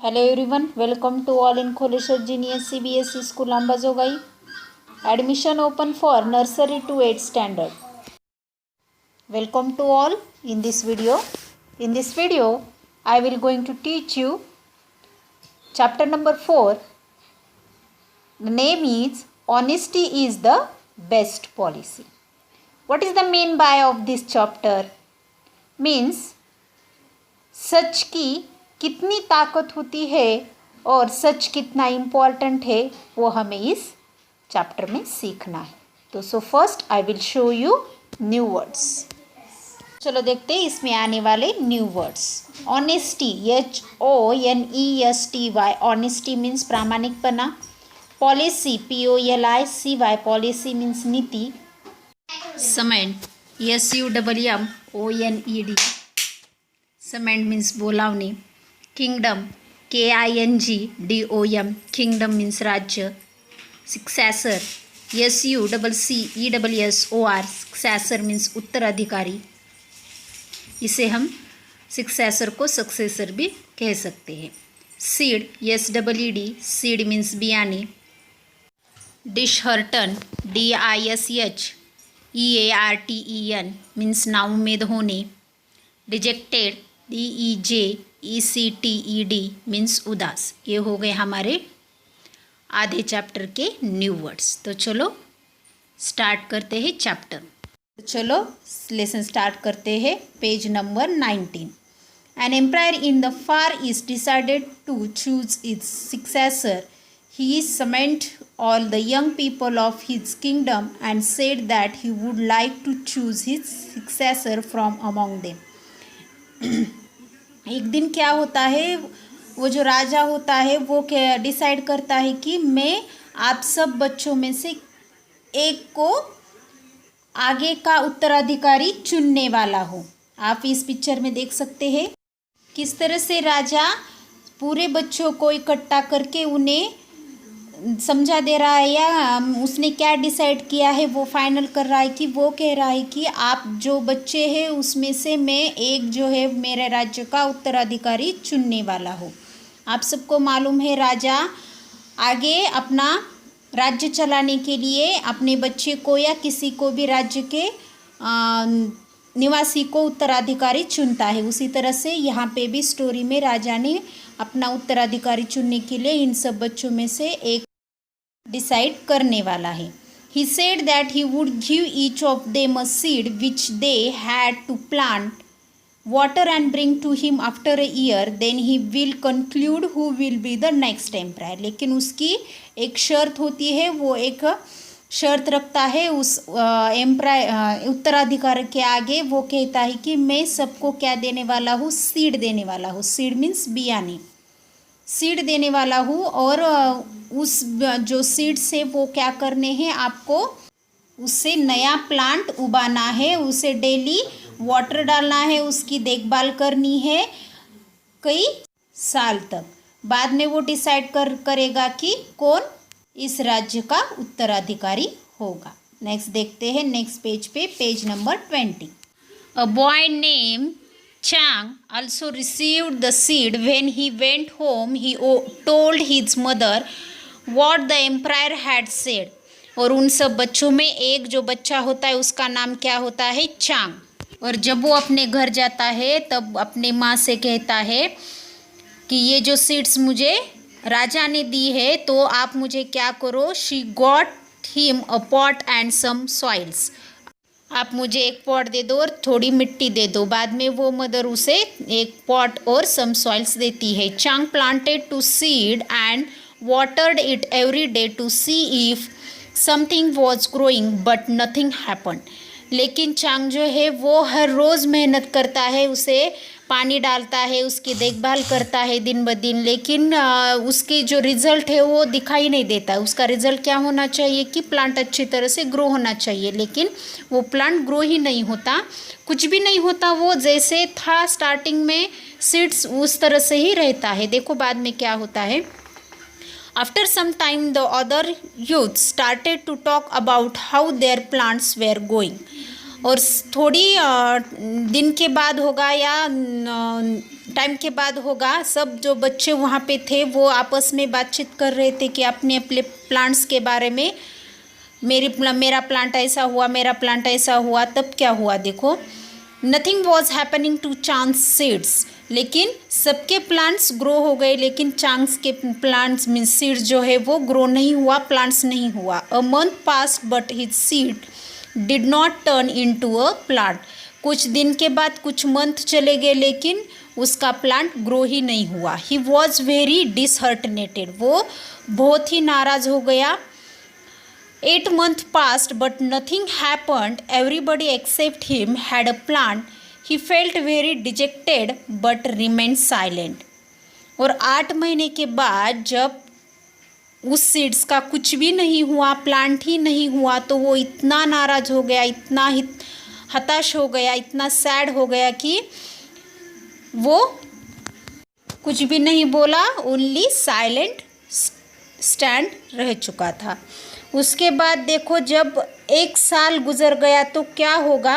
Hello everyone, welcome to all in Kholeshwar Junior CBSE School Ambajogai. Admission open for nursery to 8th standard. Welcome to all in this video. In this video, I will going to teach you chapter number 4. The name is Honesty is the Best Policy. What is the main by of this chapter? Means सच की कितनी ताकत होती है और सच कितना important है वो हमें इस चैप्टर में सीखना है। तो so first I will show you new words. चलो देखते हैं इसमें आने वाले new words. Honesty, HONESTY, honesty means प्रामाणिकपना। पॉलिसी, POLICY, पॉलिसी मीन्स नीति। समेंट, SUMMONED, समेंट मीन्स बोलावणी। किंगडम, KINGDOM, किंगडम मीन्स राज्य। सक्सेसर, SUCCESSOR, सक्सेसर मीन्स उत्तराधिकारी। इसे हम सक्सेसर को सक्सेसर भी कह सकते हैं। सीड, SEED, सीड मीन्स बियाणे। डिसहर्टन, DISHEARTEN, मीन्स नाउम्मीद होने। रिजेक्टेड, DEJECTED, मीन्स उदास। ये हो गए हमारे आधे चैप्टर के न्यू वर्ड्स। तो चलो स्टार्ट करते हैं चैप्टर। तो चलो लेसन स्टार्ट करते हैं। Page number 19। An emperor in the far east decided to choose its successor. He summoned all the young people of his kingdom and said that he would like to choose his successor from among them. एक दिन क्या होता है, वो जो राजा होता है वो क्या डिसाइड करता है कि मैं आप सब बच्चों में से एक को आगे का उत्तराधिकारी चुनने वाला हूँ। आप इस पिक्चर में देख सकते हैं किस तरह से राजा पूरे बच्चों को इकट्ठा करके उन्हें समझा दे रहा है, या उसने क्या डिसाइड किया है वो फाइनल कर रहा है कि वो कह रहा है कि आप जो बच्चे हैं उसमें से मैं एक जो है मेरे राज्य का उत्तराधिकारी चुनने वाला हूँ। आप सबको मालूम है राजा आगे अपना राज्य चलाने के लिए अपने बच्चे को या किसी को भी राज्य के निवासी को उत्तराधिकारी चुनता है। उसी तरह से यहाँ पे भी स्टोरी में राजा ने अपना उत्तराधिकारी चुनने के लिए इन सब बच्चों में से एक डिसाइड करने वाला है। He said that he would give each of them a seed which they had to plant, water and bring to him after a year. Then he will conclude who will be the next emperor. लेकिन उसकी एक शर्त होती है, वो एक शर्त रखता है उस एम्परायर उत्तराधिकारी के आगे। वो कहता है कि मैं सबको क्या देने वाला हूँ, सीड देने वाला हूँ। सीड मीन्स बियाने, सीड देने वाला हूँ। और उस जो सीड से वो क्या करने हैं, आपको उससे नया प्लांट उगाना है, उसे डेली वाटर डालना है, उसकी देखभाल करनी है कई साल तक। बाद में वो डिसाइड करेगा कि कौन इस राज्य का उत्तराधिकारी होगा। नेक्स्ट देखते हैं नेक्स्ट पेज पे, page number 20। A boy name Chang also received the seed. When he went home, he told his mother what the emperor had said. और उन सब बच्चों में एक जो बच्चा होता है उसका नाम क्या होता है, चांग। और जब वो अपने घर जाता है तब अपने माँ से कहता है कि ये जो सीड्स मुझे राजा ने दी है तो आप मुझे क्या करो, She got him a pot and some soils. आप मुझे एक पॉट दे दो और थोड़ी मिट्टी दे दो। बाद में वो मदर उसे एक पॉट और सम सॉइल्स देती है। Chang planted two seed and watered it every day to see if something was growing but nothing happen. लेकिन चांग जो है वो हर रोज़ मेहनत करता है, उसे पानी डालता है, उसकी देखभाल करता है दिन ब दिन, लेकिन उसकी जो रिज़ल्ट है वो दिखाई नहीं देता। उसका रिज़ल्ट क्या होना चाहिए कि प्लांट अच्छी तरह से ग्रो होना चाहिए, लेकिन वो प्लांट ग्रो ही नहीं होता, कुछ भी नहीं होता। वो जैसे था स्टार्टिंग में सीड्स उस तरह से ही रहता है। देखो बाद में क्या होता है। After some time the other youth started to talk about how their plants were going. और थोड़ी दिन के बाद होगा या टाइम के बाद होगा, सब जो बच्चे वहाँ पे थे वो आपस में बातचीत कर रहे थे कि अपने अपने प्लांट्स के बारे में, मेरा प्लांट ऐसा हुआ, मेरा प्लांट ऐसा हुआ। तब क्या हुआ देखो, nothing was happening to Chan's seeds, लेकिन सबके प्लांट्स ग्रो हो गए, लेकिन चांस के प्लांट्स मीन सीड्स जो है वो ग्रो नहीं हुआ, प्लांट्स नहीं हुआ। A month passed but his seed did not turn into a plant, कुछ दिन के बाद कुछ मंथ चले गए, लेकिन उसका प्लांट ग्रो ही नहीं हुआ। ही वॉज वेरी डिसहर्टनेटेड, वो बहुत ही नाराज़ हो गया। 8 months passed but nothing happened. Everybody except him had a plant. He felt very dejected but remained silent. और 8 महीने के बाद जब उस सीड्स का कुछ भी नहीं हुआ, प्लांट ही नहीं हुआ, तो वो इतना नाराज़ हो गया, इतना हताश हो गया, इतना सैड हो गया कि वो कुछ भी नहीं बोला, ओनली साइलेंट स्टैंड रह चुका था। उसके बाद देखो जब 1 साल गुजर गया तो क्या होगा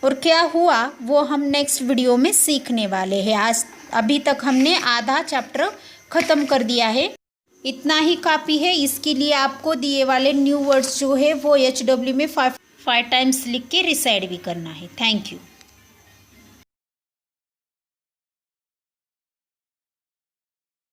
और क्या हुआ वो हम नेक्स्ट वीडियो में सीखने वाले हैं। आज अभी तक हमने आधा चैप्टर ख़त्म कर दिया है, इतना ही काफ़ी है। इसके लिए आपको दिए वाले न्यू वर्ड्स जो है वो HW में 5 टाइम्स लिख के रिसाइड भी करना है। Thank you.